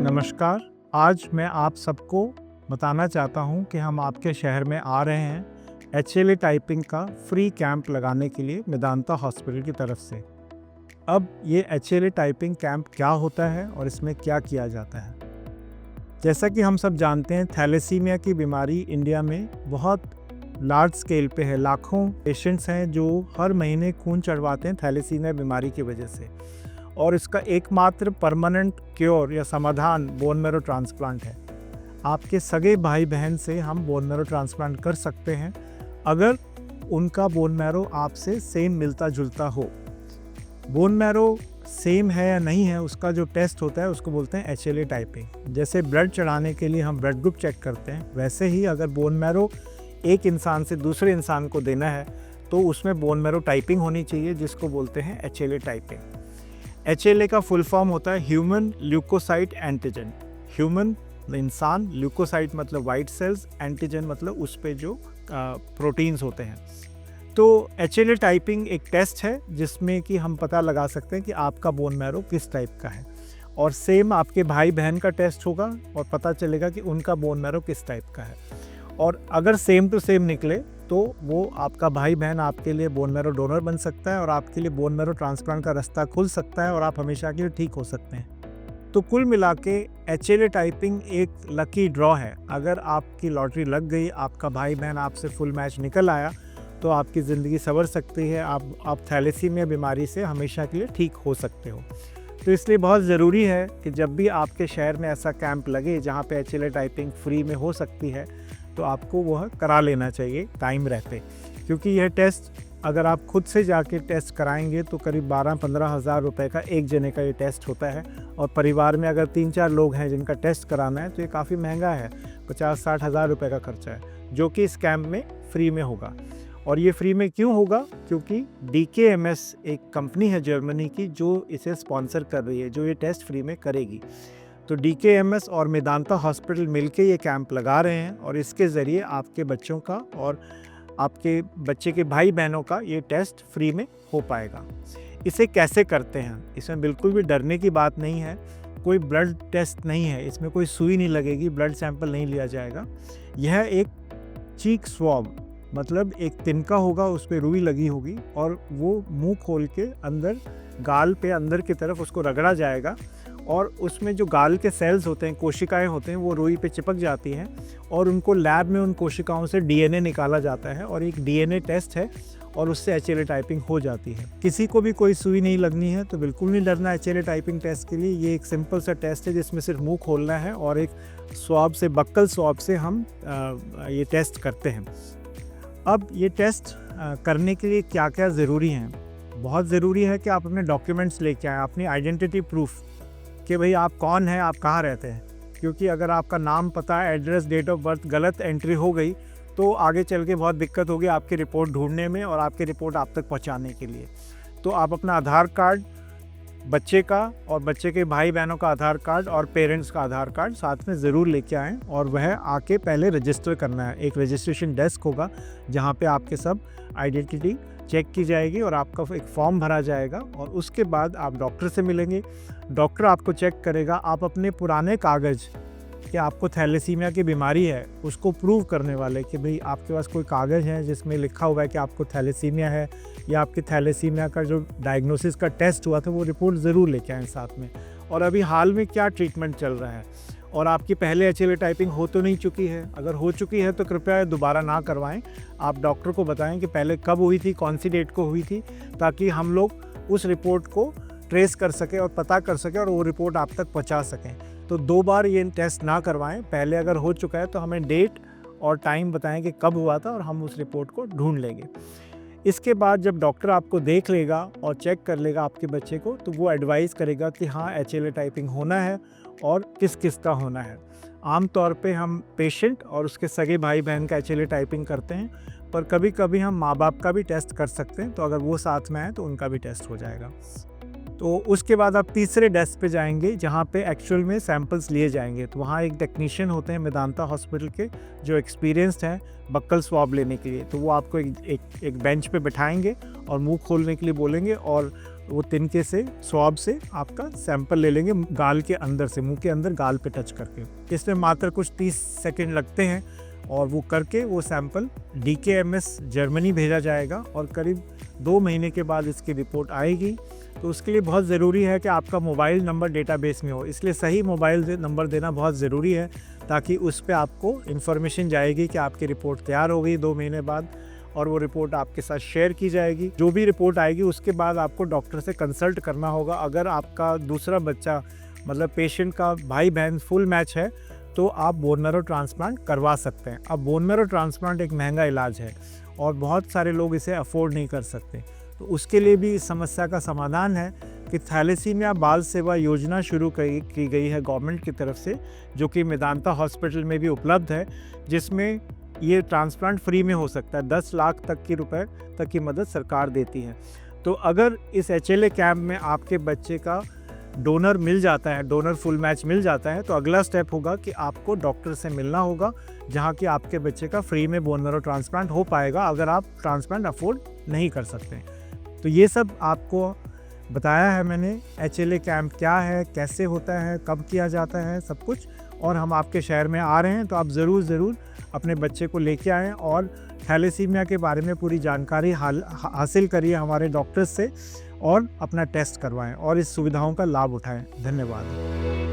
नमस्कार। आज मैं आप सबको बताना चाहता हूं कि हम आपके शहर में आ रहे हैं HLA टाइपिंग का फ्री कैंप लगाने के लिए मेदांता हॉस्पिटल की तरफ से। अब ये HLA टाइपिंग कैंप क्या होता है और इसमें क्या किया जाता है? जैसा कि हम सब जानते हैं, थैलेसीमिया की बीमारी इंडिया में बहुत लार्ज स्केल पे है। लाखों पेशेंट्स हैं जो हर महीने खून चढ़वाते हैं थैलेसीमिया बीमारी की वजह से, और इसका एकमात्र परमानेंट क्योर या समाधान बोन मैरो ट्रांसप्लांट है। आपके सगे भाई बहन से हम बोन मैरो ट्रांसप्लांट कर सकते हैं अगर उनका बोन मैरो आपसे सेम मिलता जुलता हो। बोन मैरो सेम है या नहीं है, उसका जो टेस्ट होता है उसको बोलते हैं HLA टाइपिंग। जैसे ब्लड चढ़ाने के लिए हम ब्लड ग्रुप चेक करते हैं, वैसे ही अगर बोन मैरो एक इंसान से दूसरे इंसान को देना है तो उसमें बोन मैरो टाइपिंग होनी चाहिए, जिसको बोलते हैं HLA टाइपिंग। HLA का फुल फॉर्म होता है ह्यूमन ल्यूकोसाइट एंटीजन। ह्यूमन इंसान, ल्यूकोसाइट मतलब वाइट सेल्स, एंटीजन मतलब उस पे जो प्रोटीन्स होते हैं। तो HLA टाइपिंग एक टेस्ट है जिसमें कि हम पता लगा सकते हैं कि आपका बोन मैरो किस टाइप का है, और सेम आपके भाई बहन का टेस्ट होगा और पता चलेगा कि उनका बोन मैरो किस टाइप का है। और अगर सेम टू सेम निकले तो वो आपका भाई बहन आपके लिए बोन मैरो डोनर बन सकता है और आपके लिए बोन मैरो ट्रांसप्लांट का रास्ता खुल सकता है और आप हमेशा के लिए ठीक हो सकते हैं। तो कुल मिला के HLA टाइपिंग एक लकी ड्रॉ है। अगर आपकी लॉटरी लग गई, आपका भाई बहन आपसे फुल मैच निकल आया, तो आपकी ज़िंदगी संवर सकती है। आप थैलेसीमिया बीमारी से हमेशा के लिए ठीक हो सकते हो। तो इसलिए बहुत ज़रूरी है कि जब भी आपके शहर में ऐसा कैंप लगे जहाँ पे HLA टाइपिंग फ्री में हो सकती है, तो आपको वह करा लेना चाहिए टाइम रहते, क्योंकि यह टेस्ट अगर आप खुद से जाके टेस्ट कराएंगे तो करीब 12-15 हज़ार रुपये का एक जने का ये टेस्ट होता है, और परिवार में अगर 3-4 लोग हैं जिनका टेस्ट कराना है तो ये काफ़ी महंगा है। 50-60 हज़ार रुपये का खर्चा है, जो कि इस कैंप में फ्री में होगा। और ये फ्री में क्यों होगा? क्योंकि DKMS एक कंपनी है जर्मनी की जो इसे स्पॉन्सर कर रही है, जो ये टेस्ट फ्री में करेगी। तो DKMS और मेदांता हॉस्पिटल मिलके ये कैंप लगा रहे हैं, और इसके ज़रिए आपके बच्चों का और आपके बच्चे के भाई बहनों का ये टेस्ट फ्री में हो पाएगा। इसे कैसे करते हैं? इसमें बिल्कुल भी डरने की बात नहीं है। कोई ब्लड टेस्ट नहीं है, इसमें कोई सुई नहीं लगेगी, ब्लड सैंपल नहीं लिया जाएगा। यह एक चीक स्वॉब मतलब एक तिनका होगा, उस पर रुई लगी होगी, और वो मुंह खोल के अंदर गाल पे अंदर की तरफ उसको रगड़ा जाएगा, और उसमें जो गाल के सेल्स होते हैं, कोशिकाएं होते हैं, वो रुई पे चिपक जाती हैं, और उनको लैब में उन कोशिकाओं से DNA निकाला जाता है, और एक DNA टेस्ट है, और उससे HLA टाइपिंग हो जाती है। किसी को भी कोई सुई नहीं लगनी है तो बिल्कुल नहीं डरना HLA टाइपिंग टेस्ट के लिए। ये एक सिंपल सा टेस्ट है जिसमें सिर्फ मुंह खोलना है, और एक स्वॉब से, बक्कल स्वॉब से हम ये टेस्ट करते हैं। अब ये टेस्ट करने के लिए क्या क्या ज़रूरी हैं? बहुत ज़रूरी है कि आप अपने डॉक्यूमेंट्स लेके आएँ, अपनी आइडेंटिटी प्रूफ कि भाई आप कौन हैं, आप कहाँ रहते हैं। क्योंकि अगर आपका नाम, पता, एड्रेस, डेट ऑफ बर्थ गलत एंट्री हो गई तो आगे चल के बहुत दिक्कत होगी आपकी रिपोर्ट ढूंढने में और आपकी रिपोर्ट आप तक पहुंचाने के लिए। तो आप अपना आधार कार्ड, बच्चे का और बच्चे के भाई बहनों का आधार कार्ड और पेरेंट्स का आधार कार्ड साथ में ज़रूर लेके आएँ, और वह आके पहले रजिस्टर करना है। एक रजिस्ट्रेशन डेस्क होगा जहाँ पे आपके सब आइडेंटिटी चेक की जाएगी और आपका एक फॉर्म भरा जाएगा, और उसके बाद आप डॉक्टर से मिलेंगे। डॉक्टर आपको चेक करेगा, आप अपने पुराने कागज़ कि आपको थैलेसीमिया की बीमारी है उसको प्रूव करने वाले कि भाई आपके पास कोई कागज़ है जिसमें लिखा हुआ है कि आपको थैलेसीमिया है, या आपके थैलेसीमिया का जो डायग्नोसिस का टेस्ट हुआ था वो रिपोर्ट ज़रूर लेके आएँ साथ में, और अभी हाल में क्या ट्रीटमेंट चल रहा है, और आपकी पहले HLA टाइपिंग हो तो नहीं चुकी है। अगर हो चुकी है तो कृपया दोबारा ना करवाएं। आप डॉक्टर को बताएं कि पहले कब हुई थी, कौन सी डेट को हुई थी, ताकि हम लोग उस रिपोर्ट को ट्रेस कर सकें और पता कर सकें और वो रिपोर्ट आप तक पहुंचा सकें। तो 2 बार ये टेस्ट ना करवाएं। पहले अगर हो चुका है तो हमें डेट और टाइम बताएं कि कब हुआ था, और हम उस रिपोर्ट को ढूंढ लेंगे। इसके बाद जब डॉक्टर आपको देख लेगा और चेक कर लेगा आपके बच्चे को, तो वो एडवाइस करेगा कि हाँ HLA टाइपिंग होना है और किस किस का होना है। आम तौर पे हम पेशेंट और उसके सगे भाई बहन का HLA टाइपिंग करते हैं, पर कभी कभी हम माँ बाप का भी टेस्ट कर सकते हैं, तो अगर वो साथ में आए तो उनका भी टेस्ट हो जाएगा। तो उसके बाद आप तीसरे डेस्क पे जाएंगे जहाँ पे एक्चुअल में सैंपल्स लिए जाएंगे। तो वहाँ एक टेक्नीशियन होते हैं मेदांता हॉस्पिटल के जो एक्सपीरियंस्ड हैं बक्कल स्वाब लेने के लिए। तो वो आपको एक बेंच पे बिठाएंगे और मुंह खोलने के लिए बोलेंगे, और वो तिनके से स्वैब से आपका सैंपल ले लेंगे गाल के अंदर से, मुंह के अंदर गाल पे टच करके। इसमें मात्र कुछ 30 सेकंड लगते हैं और वो करके वो सैंपल DKMS जर्मनी भेजा जाएगा और करीब 2 महीने के बाद इसकी रिपोर्ट आएगी। तो उसके लिए बहुत ज़रूरी है कि आपका मोबाइल नंबर डेटाबेस में हो, इसलिए सही मोबाइल नंबर देना बहुत ज़रूरी है ताकि उस पर आपको इन्फॉर्मेशन जाएगी कि आपकी रिपोर्ट तैयार हो गई 2 महीने बाद, और वो रिपोर्ट आपके साथ शेयर की जाएगी। जो भी रिपोर्ट आएगी उसके बाद आपको डॉक्टर से कंसल्ट करना होगा। अगर आपका दूसरा बच्चा मतलब पेशेंट का भाई बहन फुल मैच है तो आप बोन मैरो ट्रांसप्लांट करवा सकते हैं। अब बोन मैरो ट्रांसप्लांट एक महंगा इलाज है और बहुत सारे लोग इसे अफोर्ड नहीं कर सकते, तो उसके लिए भी इस समस्या का समाधान है कि थैलेसीमिया बाल सेवा योजना शुरू की गई है गवर्नमेंट की तरफ से, जो कि मेदांता हॉस्पिटल में भी उपलब्ध है, जिसमें ये ट्रांसप्लांट फ्री में हो सकता है। 10 लाख तक की रुपए तक की मदद सरकार देती है। तो अगर इस HLA कैंप में आपके बच्चे का डोनर मिल जाता है, डोनर फुल मैच मिल जाता है, तो अगला स्टेप होगा कि आपको डॉक्टर से मिलना होगा जहाँ कि आपके बच्चे का फ्री में बोन मैरो ट्रांसप्लांट हो पाएगा अगर आप ट्रांसप्लांट अफोर्ड नहीं कर सकते। तो ये सब आपको बताया है मैंने, HLA कैंप क्या है, कैसे होता है, कब किया जाता है, सब कुछ। और हम आपके शहर में आ रहे हैं तो आप ज़रूर अपने बच्चे को लेके आएँ और थैलेसीमिया के बारे में पूरी जानकारी हासिल करिए हमारे डॉक्टर्स से और अपना टेस्ट करवाएं और इस सुविधाओं का लाभ उठाएं। धन्यवाद।